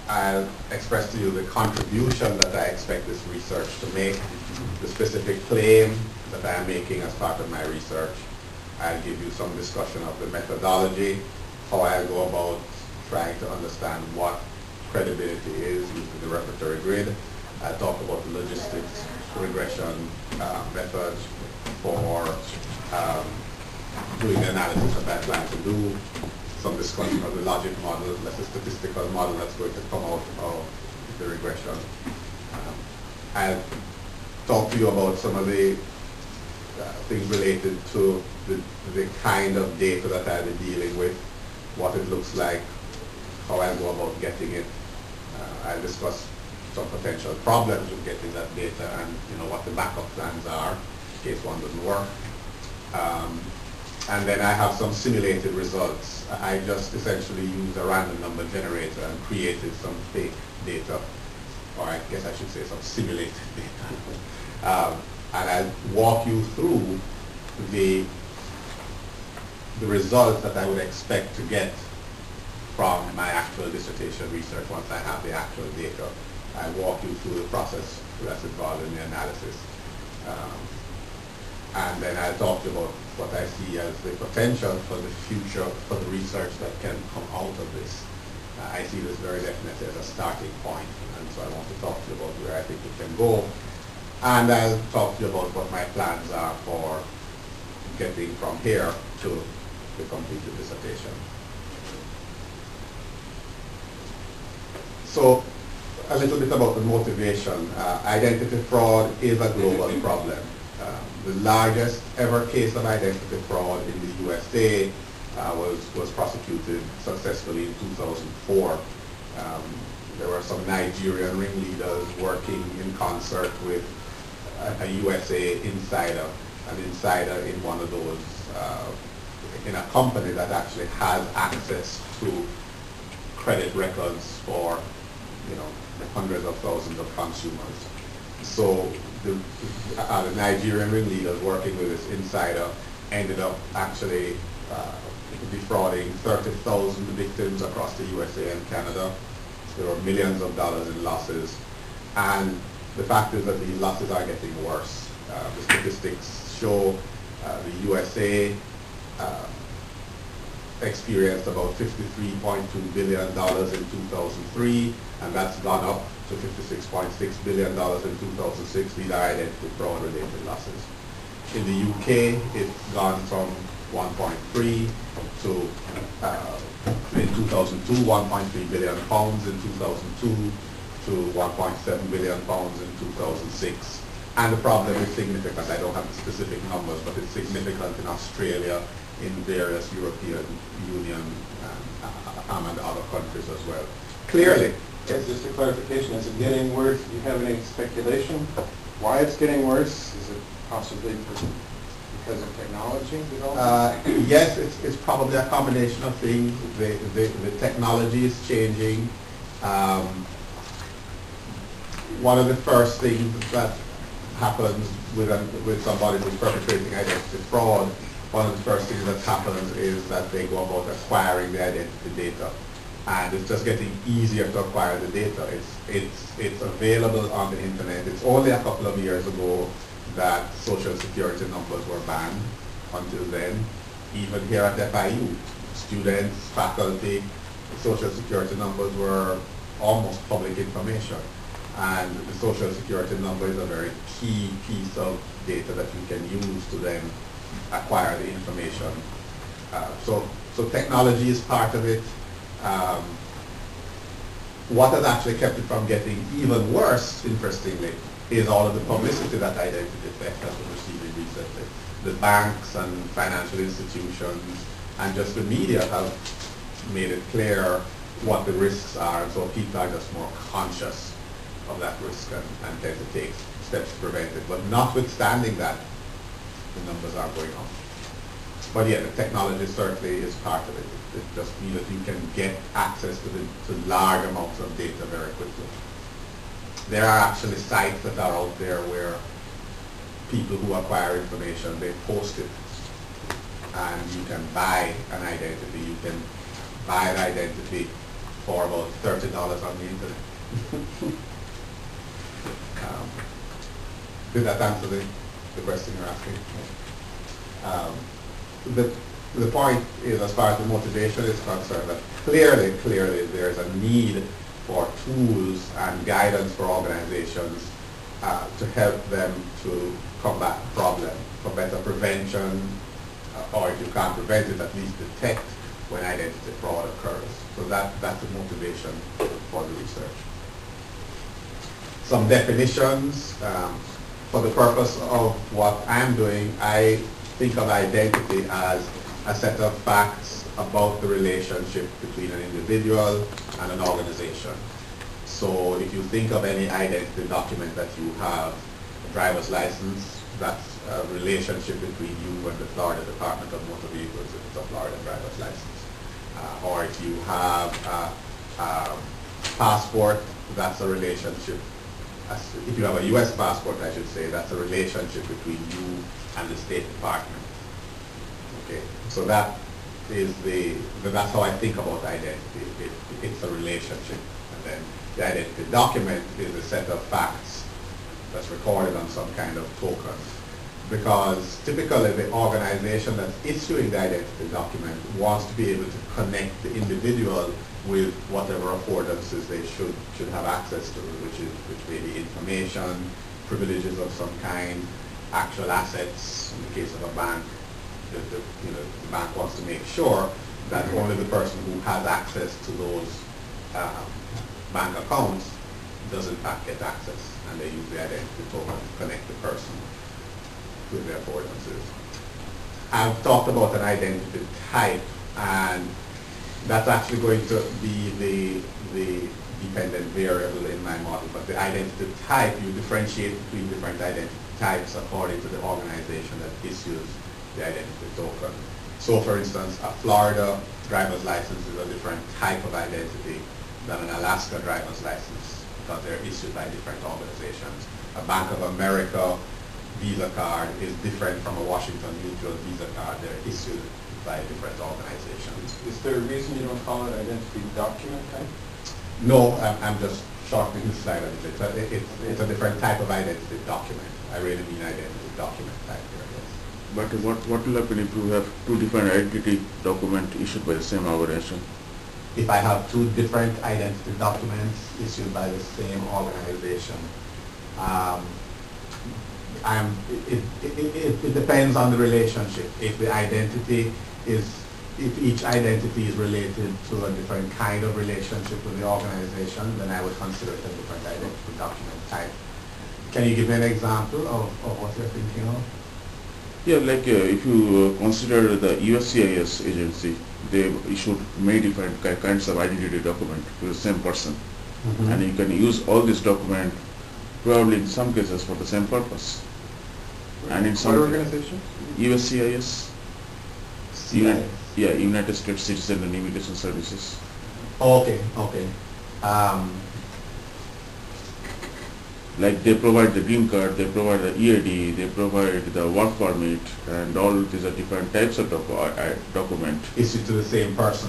I'll express to you the contribution that I expect this research to make, the specific claim that I am making as part of my research. I'll give you some discussion of the methodology, how I'll go about trying to understand what credibility is using the repertory grid. I'll talk about the logistics regression methods for doing the analysis that I plan to do, some discussion of the logic model, that's a statistical model that's going to come out of the regression. I'll talk to you about some of the things related to the kind of data that I'll be dealing with, what it looks like, how I'll go about getting it. I'll discuss some potential problems with getting that data and what the backup plans are in case one doesn't work. And then I have some simulated results. I just essentially used a random number generator and created some fake data, or I guess I should say some simulated data. And I'll walk you through the results that I would expect to get from my actual dissertation research once I have the actual data. I walk you through the process that's involved in the analysis. And then I'll talk about what I see as the potential for the future, for the research that can come out of this. I see this very definitely as a starting point, and so I want to talk to you about where I think it can go. And I'll talk to you about what my plans are for getting from here to the completed dissertation. So, a little bit about the motivation. Identity fraud is a global problem. The largest ever case of identity fraud in the USA was prosecuted successfully in 2004. There were some Nigerian ringleaders working in concert with a USA insider, an insider in one of those, in a company that actually has access to credit records for, hundreds of thousands of consumers. So the Nigerian ringleaders working with this insider ended up actually defrauding 30,000 victims across the USA and Canada. There were millions of dollars in losses. And the fact is that these losses are getting worse. The statistics show the USA experienced about $53.2 billion in 2003, and that's gone up to $56.6 billion in 2006. These are identity fraud related losses. In the UK, it's gone from 1.3 to, in 2002, 1.3 billion pounds, in 2002 to 1.7 billion pounds in 2006. And the problem is significant. I don't have the specific numbers, but it's significant in Australia, in various European Union and other countries as well. Clearly. Yes, just a clarification, is it getting worse? Do you have any speculation why it's getting worse? Is it possibly because of technology development? Yes, it's probably a combination of things. The technology is changing. One of the first things that happens with somebody who's perpetrating identity fraud, one of the first things that happens is that they go about acquiring the identity data. And it's just getting easier to acquire the data. It's available on the internet. It's only a couple of years ago that social security numbers were banned. Until then, even here at FIU, students, faculty, social security numbers were almost public information. And the social security number is a very key piece of data that you can use to then acquire the information. So technology is part of it. What has actually kept it from getting even worse, interestingly, is all of the publicity that identity theft has been receiving recently. The banks and financial institutions and just the media have made it clear what the risks are, and so people are just more conscious of that risk and tend to take steps to prevent it. But notwithstanding that, the numbers are going up. But yeah, the technology certainly is part of it. It just means that you can get access to large amounts of data very quickly. There are actually sites that are out there where people who acquire information, they post it. And you can buy an identity. You can buy an identity for about $30 on the internet. Did that answer the question you're asking? The point is, as far as the motivation is concerned, that clearly there's a need for tools and guidance for organizations to help them to combat the problem, for better prevention, or if you can't prevent it, at least detect when identity fraud occurs. So that's the motivation for the research. Some definitions. For the purpose of what I'm doing, I think of identity as a set of facts about the relationship between an individual and an organization. So if you think of any identity document that you have, a driver's license, that's a relationship between you and the Florida Department of Motor Vehicles, if it's a Florida driver's license. Or if you have a passport, that's a relationship. If you have a U.S. passport, I should say, that's a relationship between you and the State Department. Okay, so that is that's how I think about identity. It's a relationship, and then the identity document is a set of facts that's recorded on some kind of token. Because typically the organization that's issuing the identity document wants to be able to connect the individual with whatever affordances they should have access to, which may be information, privileges of some kind, actual assets. In the case of a bank, the bank wants to make sure that only the person who has access to those bank accounts does in fact get access, and they use the identity token to connect the person with their affordances. I've talked about an identity type, and that's actually going to be the dependent variable in my model. But the identity type, you differentiate between different identity types according to the organization that issues the identity token. So for instance, a Florida driver's license is a different type of identity than an Alaska driver's license, because they're issued by different organizations. A Bank of America Visa card is different from a Washington Mutual Visa card. They're issued by different organizations. Is there a reason you don't call it identity document type? No, I'm just shortening the slide a little bit. It's a different type of identity document. I really mean identity document type here, yes. But what will happen if you have two different identity documents issued by the same organization? If I have two different identity documents issued by the same organization, it depends on the relationship. If each identity is related to a different kind of relationship with the organization, then I would consider it a different identity document type. Can you give me an example of what you're thinking of? Yeah, like if you consider the USCIS agency, they issued many different kinds of identity document to the same person. Mm-hmm. And you can use all these documents probably in some cases for the same purpose. And in some organization? USCIS. CIS. Yeah, United States Citizen and Immigration Services. Okay. Like they provide the green card, they provide the EAD, they provide the work permit, and all these are different types of document. Issued to the same person.